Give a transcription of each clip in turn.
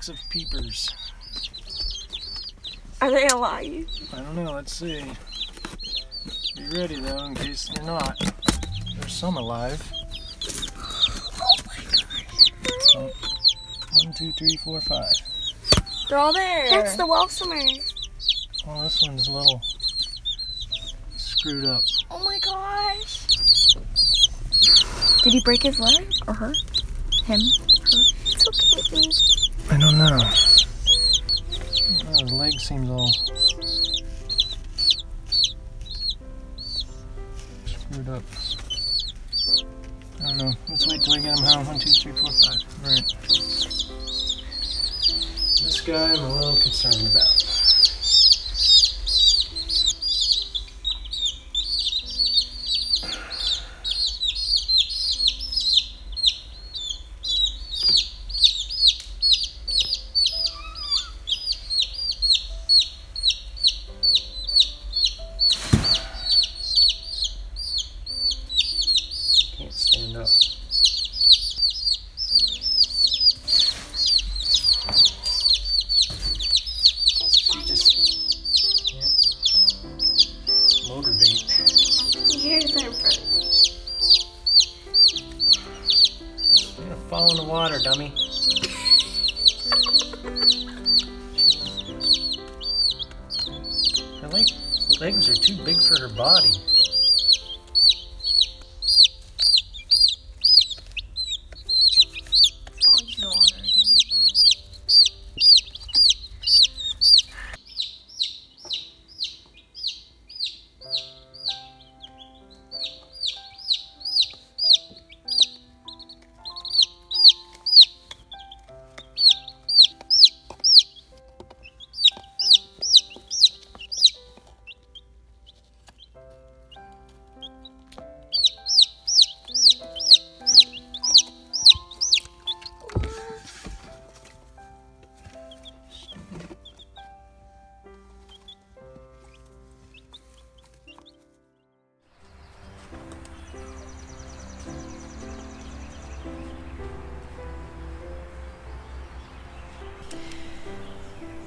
chicks of peepers. Are they alive? I don't know, let's see. Be ready though, in case they're not. There's some alive. Oh my gosh. So, 1, 2, 3, 4, 5. They're all there. That's the Welsomer. Well, this one's a little screwed up. Oh my gosh. Did he break his leg? Or her? Him? Her? It's okay. I don't know. Oh, his leg seems all screwed up. I don't know. Let's wait till I get him home. 1, 2, 3, 4, 5. Alright. This guy I'm a little concerned about. Can't stand up. She just can't motivate. Here's their bird. You're gonna fall in the water, dummy. Her legs are too big for her body. Fall into the water again.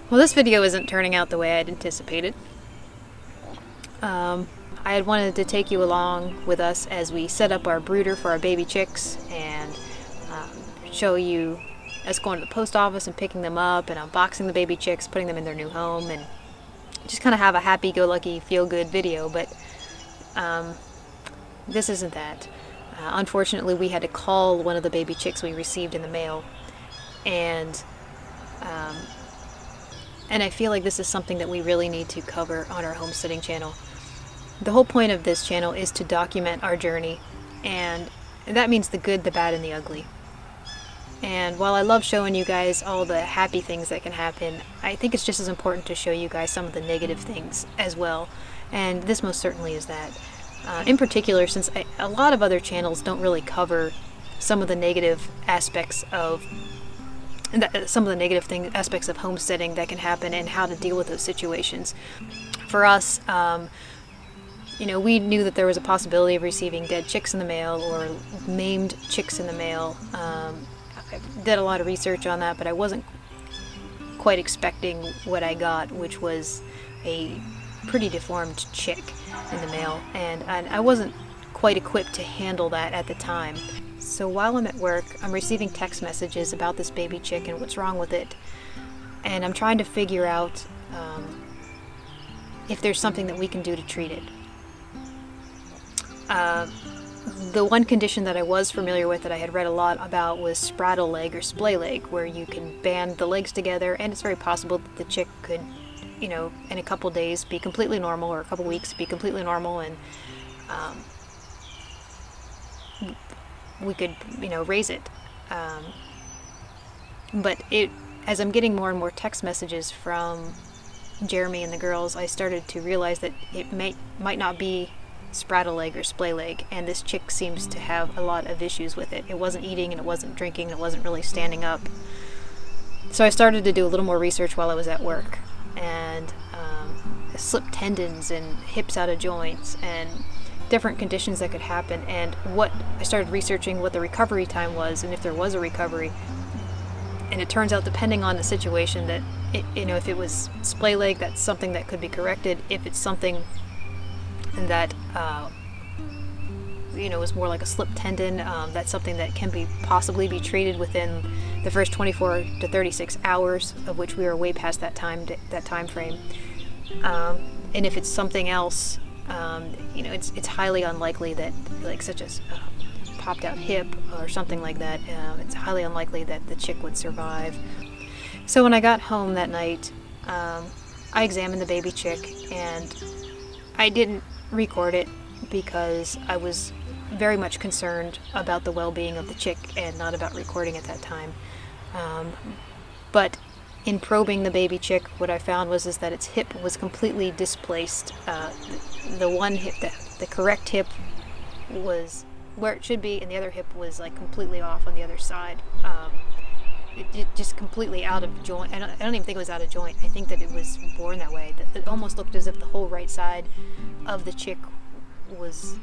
Well, this video isn't turning out the way I'd anticipated. I had wanted to take you along with us as we set up our brooder for our baby chicks and show you us going to the post office and picking them up and unboxing the baby chicks, putting them in their new home, and just kind of have a happy-go-lucky, feel-good video, but this isn't that. Unfortunately, we had to cull one of the baby chicks we received in the mail, and I feel like this is something that we really need to cover on our homesteading channel. The whole point of this channel is to document our journey, and that means the good, the bad, and the ugly. And while I love showing you guys all the happy things that can happen, I think it's just as important to show you guys some of the negative things as well, and this most certainly is that. In particular, since a lot of other channels don't really cover some of the negative aspects of aspects of homesteading that can happen and how to deal with those situations. For us, we knew that there was a possibility of receiving dead chicks in the mail or maimed chicks in the mail. I did a lot of research on that, but I wasn't quite expecting what I got, which was a pretty deformed chick in the mail, and I wasn't quite equipped to handle that at the time. So while I'm at work, I'm receiving text messages about this baby chick and what's wrong with it, and I'm trying to figure out if there's something that we can do to treat it. The one condition that I was familiar with that I had read a lot about was spraddle leg or splay leg, where you can band the legs together, and it's very possible that the chick could, in a couple days be completely normal, or a couple weeks be completely normal, and we could, raise it. But as I'm getting more and more text messages from Jeremy and the girls, I started to realize that it might not be spraddle leg or splay leg, and this chick seems to have a lot of issues with it. It wasn't eating, and it wasn't drinking, and it wasn't really standing up. So I started to do a little more research while I was at work, and slipped tendons and hips out of joints and different conditions that could happen, and I started researching what the recovery time was, and if there was a recovery, And it turns out, depending on the situation, that if it was splay leg, that's something that could be corrected. If it's something that was more like a slip tendon, that's something that can possibly be treated within the first 24 to 36 hours, of which we are way past that time frame. And if it's something else, it's highly unlikely that, like such as popped out hip or something like that, it's highly unlikely that the chick would survive. So when I got home that night, I examined the baby chick, and I didn't record it because I was very much concerned about the well-being of the chick and not about recording at that time. But in probing the baby chick, what I found was that its hip was completely displaced. The one hip, the correct hip, was where it should be, and the other hip was like completely off on the other side. It just completely out of joint. I don't even think it was out of joint. I think that it was born that way. It almost looked as if the whole right side of the chick was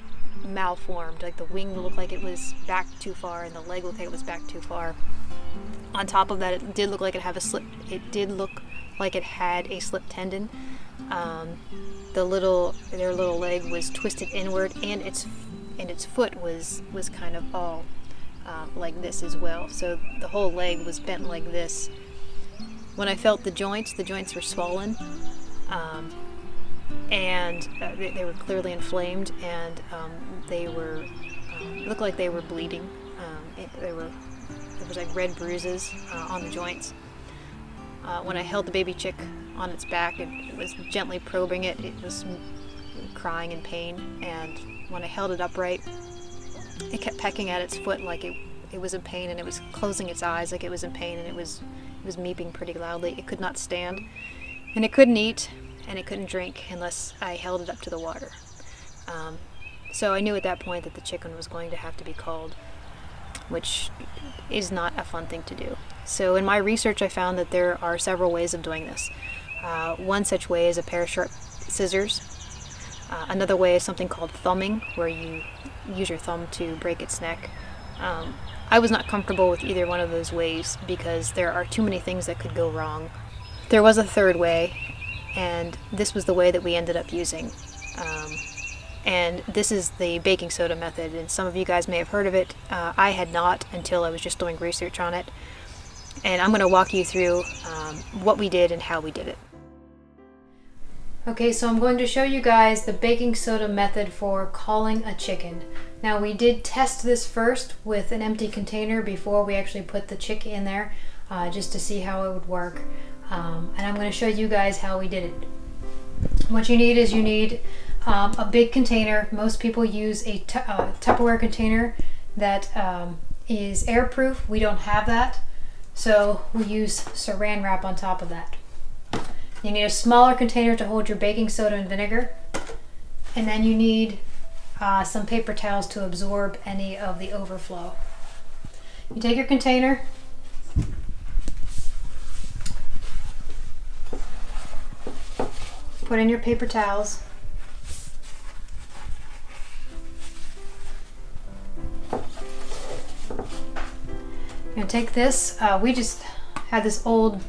malformed. Like the wing looked like it was back too far, and the leg looked like it was back too far. On top of that, it did look like it had a slip. It did look like it had a slip tendon. Their little leg was twisted inward, and its foot was kind of all like this as well. So the whole leg was bent like this. When I felt the joints were swollen, and they were clearly inflamed, and they were looked like they were bleeding. There was like red bruises on the joints. When I held the baby chick on its back, it was gently probing it. It was crying in pain, and when I held it upright, it kept pecking at its foot like it was in pain, and it was closing its eyes like it was in pain, and it was meeping pretty loudly. It could not stand, and it couldn't eat, and it couldn't drink unless I held it up to the water. So I knew at that point that the chicken was going to have to be culled, which is not a fun thing to do. So in my research, I found that there are several ways of doing this. One such way is a pair of sharp scissors. Another way is something called thumbing, where you use your thumb to break its neck. I was not comfortable with either one of those ways because there are too many things that could go wrong. There was a third way, and this was the way that we ended up using. And this is the baking soda method, and some of you guys may have heard of it. I had not until I was just doing research on it. And I'm going to walk you through what we did and how we did it. Okay, so I'm going to show you guys the baking soda method for culling a chicken. Now, we did test this first with an empty container before we actually put the chick in there, just to see how it would work. And I'm going to show you guys how we did it. What you need is a big container. Most people use a Tupperware container that is airproof. We don't have that, so we use saran wrap on top of that. You need a smaller container to hold your baking soda and vinegar, and then you need some paper towels to absorb any of the overflow. You take your container, put in your paper towels, you're gonna take this. We just had this old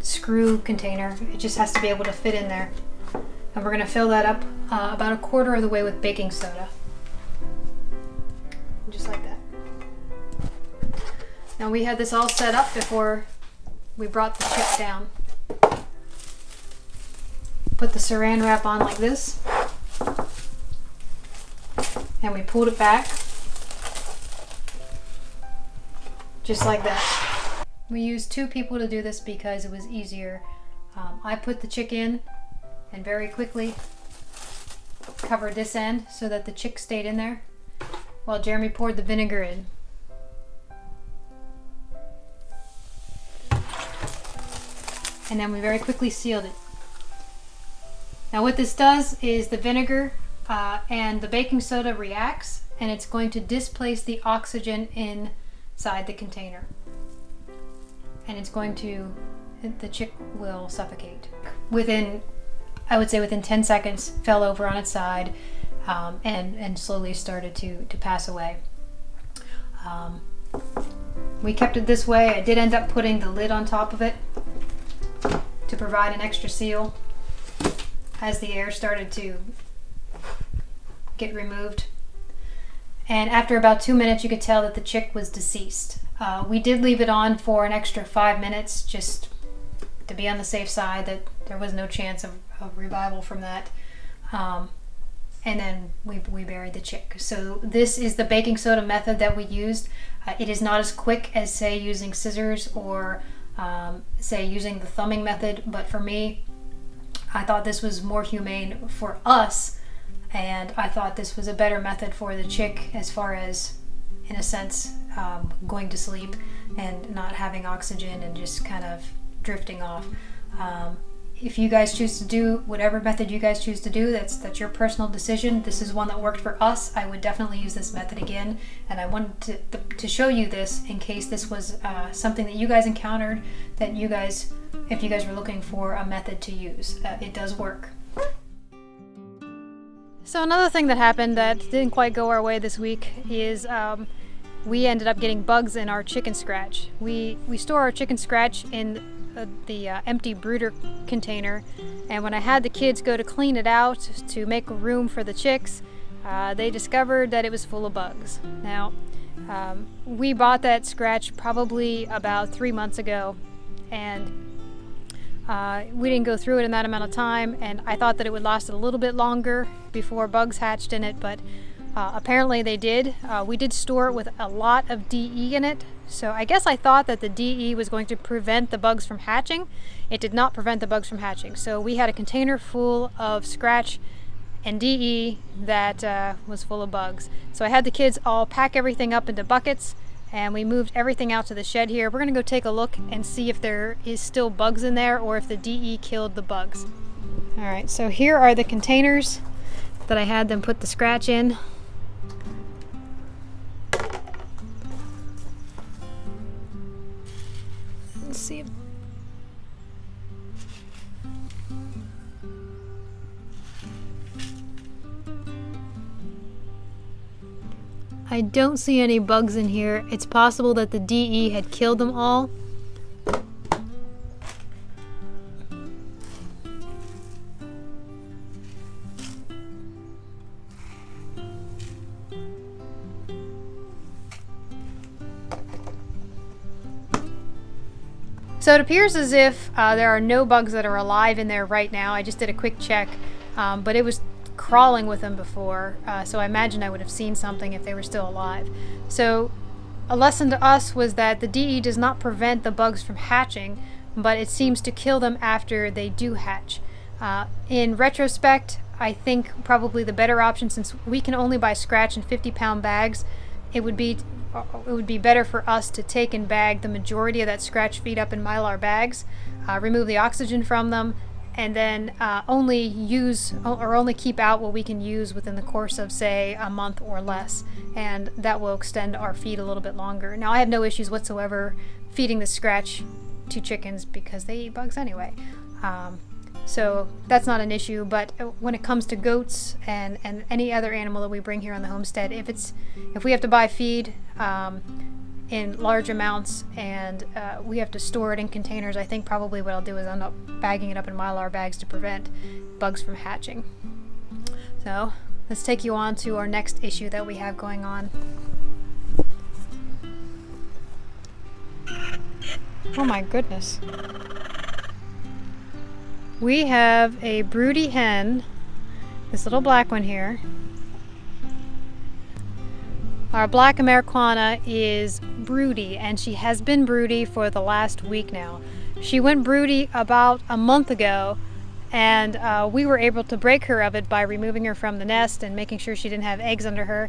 screw container. It just has to be able to fit in there, and we're going to fill that up about a quarter of the way with baking soda, just like that. Now, we had this all set up before we brought the chick down. Put the saran wrap on like this, and we pulled it back just like that. We used 2 people to do this because it was easier. I put the chick in and very quickly covered this end so that the chick stayed in there, while Jeremy poured the vinegar in. And then we very quickly sealed it. Now what this does is the vinegar and the baking soda reacts, and it's going to displace the oxygen inside the container. And it's going to, the chick will suffocate. I would say within 10 seconds, fell over on its side and slowly started to pass away. We kept it this way. I did end up putting the lid on top of it to provide an extra seal as the air started to get removed. And after about 2 minutes, you could tell that the chick was deceased. We did leave it on for an extra 5 minutes just to be on the safe side that there was no chance of revival from that. And then we buried the chick. So this is the baking soda method that we used. It is not as quick as, say, using scissors or say using the thumbing method, but for me, I thought this was more humane for us, and I thought this was a better method for the chick as far as, in a sense, going to sleep and not having oxygen and just kind of drifting off. If you guys choose to do whatever method you guys choose to do, that's your personal decision. This is one that worked for us. I would definitely use this method again, and I wanted to show you this in case this was something that you guys encountered, that if you guys were looking for a method to use. It does work. So another thing that happened that didn't quite go our way this week is we ended up getting bugs in our chicken scratch. We store our chicken scratch in the empty brooder container, and when I had the kids go to clean it out to make room for the chicks, they discovered that it was full of bugs. Now, we bought that scratch probably about 3 months ago, and we didn't go through it in that amount of time, and I thought that it would last a little bit longer before bugs hatched in it, but apparently they did. We did store it with a lot of DE in it, so I guess I thought that the DE was going to prevent the bugs from hatching. It did not prevent the bugs from hatching. So we had a container full of scratch and DE that was full of bugs. So I had the kids all pack everything up into buckets, and we moved everything out to the shed here. We're gonna go take a look and see if there is still bugs in there or if the DE killed the bugs. All right, so here are the containers that I had them put the scratch in. Let's see. I don't see any bugs in here. It's possible that the DE had killed them all. So it appears as if there are no bugs that are alive in there right now. I just did a quick check, but it was crawling with them before, so I imagine I would have seen something if they were still alive. So a lesson to us was that the DE does not prevent the bugs from hatching, but it seems to kill them after they do hatch. In retrospect, I think probably the better option, since we can only buy scratch in 50-pound bags, it would be better for us to take and bag the majority of that scratch feed up in Mylar bags, remove the oxygen from them, and then only use or only keep out what we can use within the course of, say, a month or less, and that will extend our feed a little bit longer. Now, I have no issues whatsoever feeding the scratch to chickens because they eat bugs anyway. So that's not an issue, but when it comes to goats and any other animal that we bring here on the homestead, if we have to buy feed in large amounts and we have to store it in containers, I think probably what I'll do is end up bagging it up in Mylar bags to prevent bugs from hatching. So let's take you on to our next issue that we have going on. Oh my goodness. We have a broody hen, this little black one here. Our black Americana is broody, and she has been broody for the last week now. She went broody about a month ago, and we were able to break her of it by removing her from the nest and making sure she didn't have eggs under her.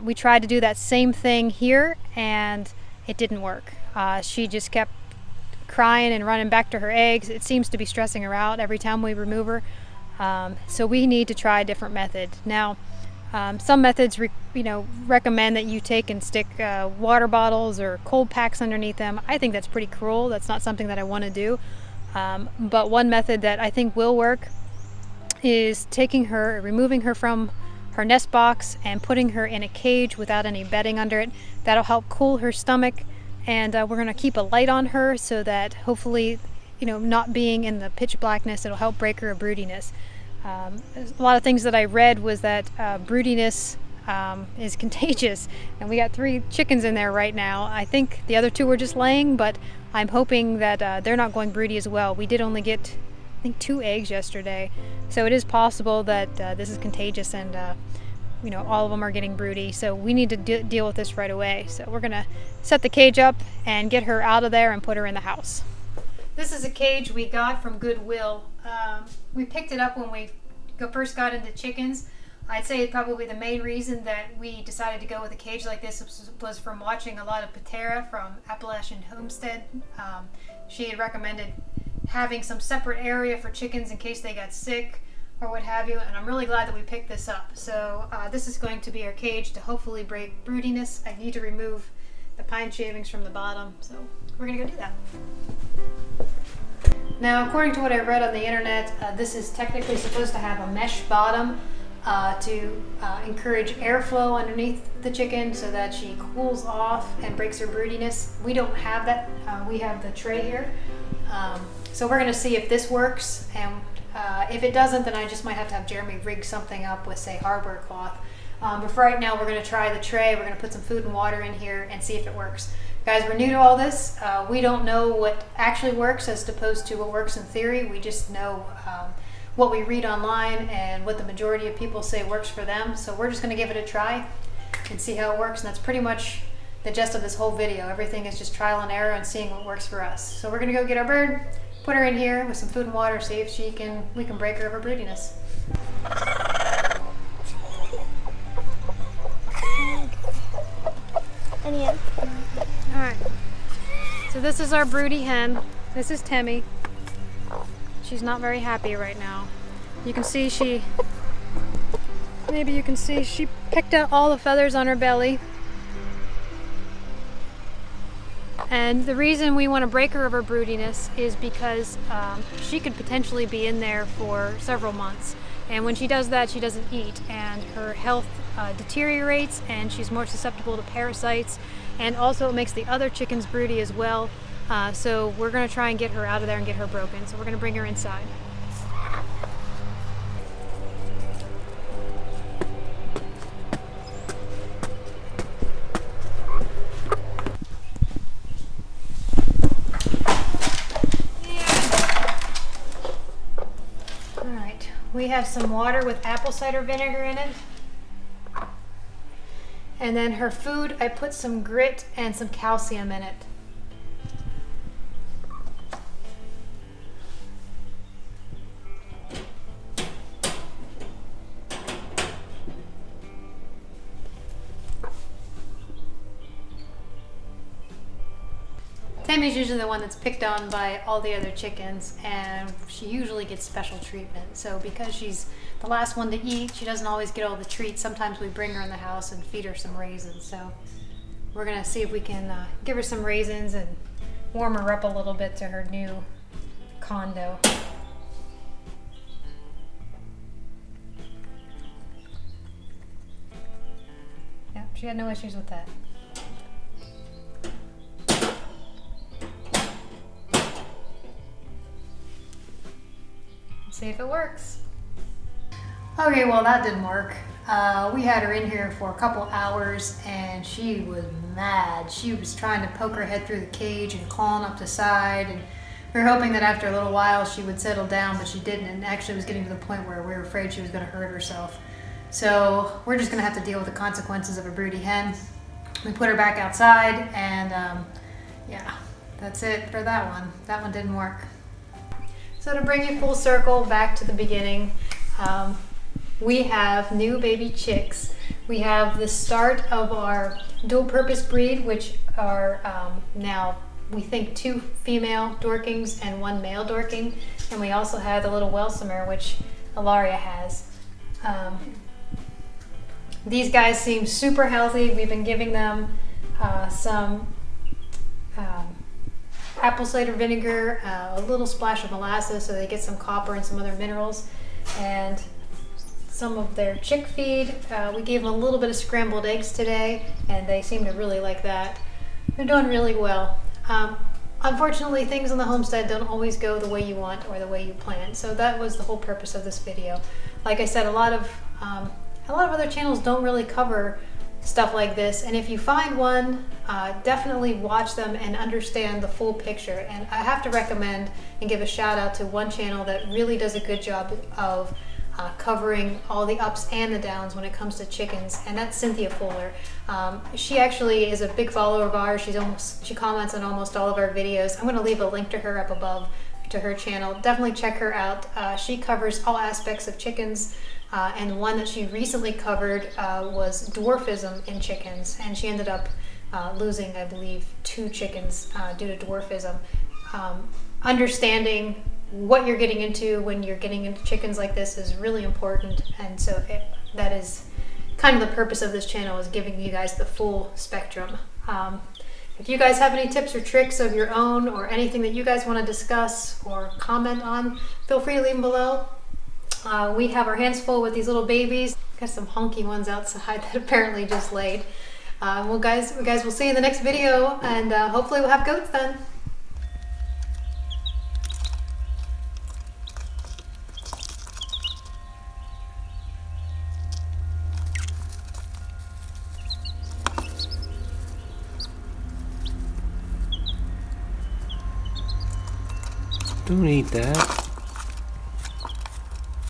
We tried to do that same thing here, and it didn't work. She just kept crying and running back to her eggs. It seems to be stressing her out every time we remove her. So we need to try a different method. Now, some methods recommend that you take and stick water bottles or cold packs underneath them. I think that's pretty cruel. That's not something that I want to do. But one method that I think will work is removing her from her nest box and putting her in a cage without any bedding under it. That'll help cool her stomach and we're going to keep a light on her so that hopefully, you know, not being in the pitch blackness, it'll help break her of broodiness. A lot of things that I read was that broodiness is contagious, and we got 3 chickens in there right now. I think the other 2 were just laying, but I'm hoping that they're not going broody as well. We did only get, I think, 2 eggs yesterday, so it is possible that this is contagious, and you know, all of them are getting broody, so we need to deal with this right away. So we're gonna set the cage up and get her out of there and put her in the house. This is a cage we got from Goodwill. We picked it up when we first got into chickens. I'd say probably the main reason that we decided to go with a cage like this was from watching a lot of Patera from Appalachian Homestead. She had recommended having some separate area for chickens in case they got sick or what have you, and I'm really glad that we picked this up. So this is going to be our cage to hopefully break broodiness. I need to remove the pine shavings from the bottom, so we're gonna go do that. Now, according to what I read on the internet, this is technically supposed to have a mesh bottom to encourage airflow underneath the chicken so that she cools off and breaks her broodiness. We don't have that. We have the tray here. So we're going to see if this works, and if it doesn't, then I just might have to have Jeremy rig something up with, say, hardware cloth. But for right now, we're going to try the tray. We're going to put some food and water in here and see if it works. Guys, we're new to all this. We don't know what actually works as opposed to what works in theory. We just know what we read online and what the majority of people say works for them. So we're just going to give it a try and see how it works. And that's pretty much the gist of this whole video. Everything is just trial and error and seeing what works for us. So we're going to go get our bird, put her in here with some food and water, see if we can break her of her broodiness. All right. So this is our broody hen. This is Temmie. She's not very happy right now. You can see she picked out all the feathers on her belly. And the reason we want to break her of her broodiness is because she could potentially be in there for several months. And when she does that, she doesn't eat, and her health deteriorates, and she's more susceptible to parasites. And also it makes the other chickens broody as well. So we're going to try and get her out of there and get her broken. So we're going to bring her inside. All right, we have some water with apple cider vinegar in it. And then her food, I put some grit and some calcium in it. Temmie's usually the one that's picked on by all the other chickens, and she usually gets special treatment. So because she's the last one to eat, she doesn't always get all the treats. Sometimes we bring her in the house and feed her some raisins. So we're gonna see if we can give her some raisins and warm her up a little bit to her new condo. Yeah, she had no issues with that. See if it works. Okay, well that didn't work. We had her in here for a couple hours and she was mad. She was trying to poke her head through the cage and clawing up the side, and we were hoping that after a little while she would settle down, but she didn't, and actually was getting to the point where we were afraid she was going to hurt herself. So we're just going to have to deal with the consequences of a broody hen. We put her back outside, and yeah, that's it for that one. That one didn't work. So to bring you full circle back to the beginning, we have new baby chicks. We have the start of our dual purpose breed, which are now, we think, 2 female Dorkings and 1 male Dorking. And we also have the little Welsomer, which Ilaria has. These guys seem super healthy. We've been giving them some apple cider vinegar, a little splash of molasses so they get some copper and some other minerals, and some of their chick feed. We gave them a little bit of scrambled eggs today, and they seem to really like that. They're doing really well. Unfortunately, things in the homestead don't always go the way you want or the way you plan. So that was the whole purpose of this video. Like I said, a lot of other channels don't really cover stuff like this. And if you find one, definitely watch them and understand the full picture. And I have to recommend and give a shout out to one channel that really does a good job of covering all the ups and the downs when it comes to chickens, and that's Cynthia Fuller. She actually is a big follower of ours. She comments on almost all of our videos. I'm going to leave a link to her up above to her channel. Definitely check her out. She covers all aspects of chickens, and one that she recently covered was dwarfism in chickens, and she ended up losing, I believe, 2 chickens due to dwarfism. Understanding what you're getting into when you're getting into chickens like this is really important, and so that is kind of the purpose of this channel, is giving you guys the full spectrum. If you guys have any tips or tricks of your own or anything that you guys want to discuss or comment on, feel free to leave them below. We have our hands full with these little babies. Got some honky ones outside that apparently just laid. Well guys, we'll see you in the next video, and hopefully we'll have goats then. Don't eat that.